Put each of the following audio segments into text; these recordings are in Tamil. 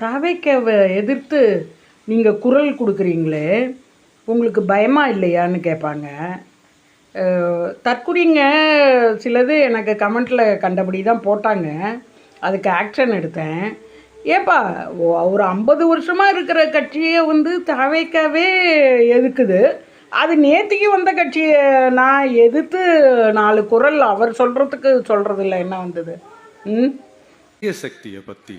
தாவேக்காவை எதிர்த்து நீங்கள் குரல் கொடுக்குறீங்களே, உங்களுக்கு பயமாக இல்லையான்னு கேட்பாங்க. தற்குறிங்க சிலது எனக்கு கமெண்ட்டில் கண்டபடி தான் போட்டாங்க. அதுக்கு ஆக்ஷன் எடுத்தேன். ஏப்பா, ஒரு 50 வருஷமாக இருக்கிற கட்சியை தாவேக்காவே எதுக்குது. அது நேத்திக்கு வந்த கட்சியை நான் எதிர்த்து 4 குரல் அவர் சொல்கிறதுக்கு சொல்கிறதில்ல என்ன வந்தது? சக்தியை பற்றி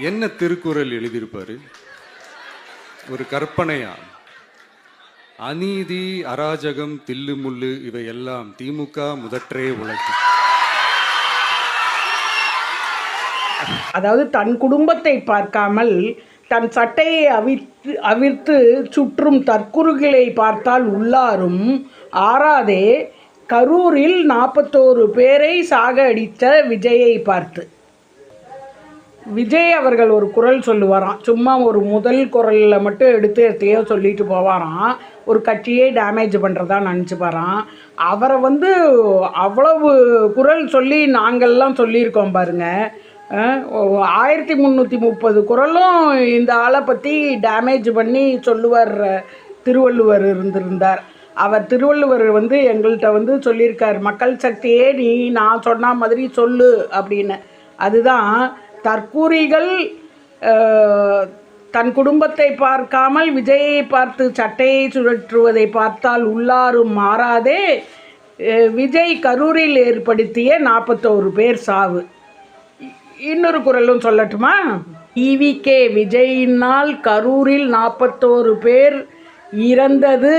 என்ன திருக்குறள் எழுதியிருப்பாரு? ஒரு கற்பனையா? அநீதி, அராஜகம், தில்லுமுள்ளு இவையெல்லாம் திமுக முதற்றே உலகு. அதாவது தன் குடும்பத்தை பார்க்காமல் தன் சட்டையை அவிர்த்து சுற்றும் தற்குறிகளை பார்த்தால் உள்ளாரும் ஆறாதே கரூரில் 41 பேரை சாக அடித்த விஜயை பார்த்து. விஜய் அவர்கள் ஒரு குரல் சொல்லுவாராம். சும்மா ஒரு முதல் குரலில் மட்டும் எடுத்து எத்தையோ சொல்லிட்டு போவாராம். ஒரு கட்சியே டேமேஜ் பண்ணுறதா நினச்சிப்பாராம். அவரை அவ்வளவு குரல் சொல்லி நாங்கள்லாம் சொல்லியிருக்கோம் பாருங்கள். 1330 குரலும் இந்த ஆளை பற்றி டேமேஜ் பண்ணி சொல்லுவார். திருவள்ளுவர் இருந்திருந்தார். அவர் திருவள்ளுவர் எங்கள்கிட்ட சொல்லியிருக்கார், மக்கள் சக்தியே நீ நான் சொன்ன மாதிரி சொல்லு அப்படின்னு. அதுதான் தற்கூறிகள் தன் குடும்பத்தை பார்க்காமல் விஜயை பார்த்து சட்டையை சுழற்றுவதை பார்த்தால் உள்ளாரும் மாறாதே விஜய் கரூரில் ஏற்படுத்திய 41 பேர் சாவு. இன்னொரு குரலும் சொல்லட்டுமா? ஈவிகே விஜயினால் கரூரில் 41 பேர் இறந்தது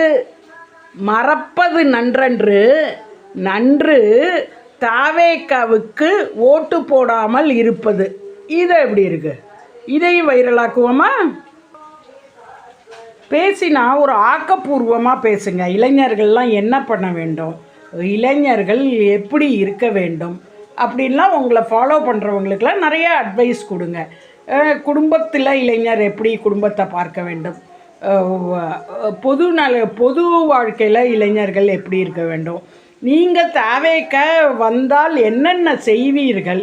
மறப்பது நன்று தாவேக்காவுக்கு ஓட்டு போடாமல் இருப்பது. இதை எப்படி இருக்கு? இதையும் வைரலாக்குவோமா? பேசினா ஒரு ஆக்கப்பூர்வமாக பேசுங்க. இளைஞர்கள்லாம் என்ன பண்ண வேண்டும், இளைஞர்கள் எப்படி இருக்க வேண்டும் அப்படின்லாம் உங்களை ஃபாலோ பண்ணுறவங்களுக்கெல்லாம் நிறைய அட்வைஸ் கொடுங்க. குடும்பத்தில் இளைஞர் எப்படி குடும்பத்தை பார்க்க வேண்டும், பொது வாழ்க்கையில் இளைஞர்கள் எப்படி இருக்க வேண்டும், நீங்கள் தாவேக்க வந்தால் என்னென்ன செய்வீர்கள்,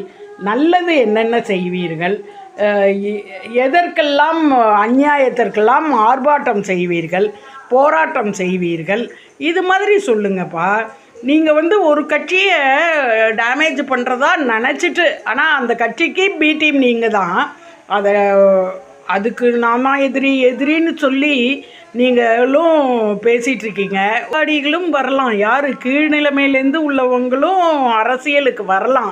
நல்லது என்னென்ன செய்வீர்கள், எதற்கெல்லாம் அநியாயத்திற்கெல்லாம் ஆர்ப்பாட்டம் செய்வீர்கள், போராட்டம் செய்வீர்கள், இது மாதிரி சொல்லுங்கப்பா. நீங்கள் ஒரு கட்சியை டேமேஜ் பண்ணுறதா நினச்சிட்டு, ஆனால் அந்த கட்சிக்கு பி டீம் நீங்கள் தான். அதுக்கு நான் தான் எதிரின்னு சொல்லி நீங்களும் பேசிகிட்ருக்கீங்க. அடிகளும் வரலாம், யார் கீழ்நிலைமையிலேருந்து உள்ளவங்களும் அரசியலுக்கு வரலாம்.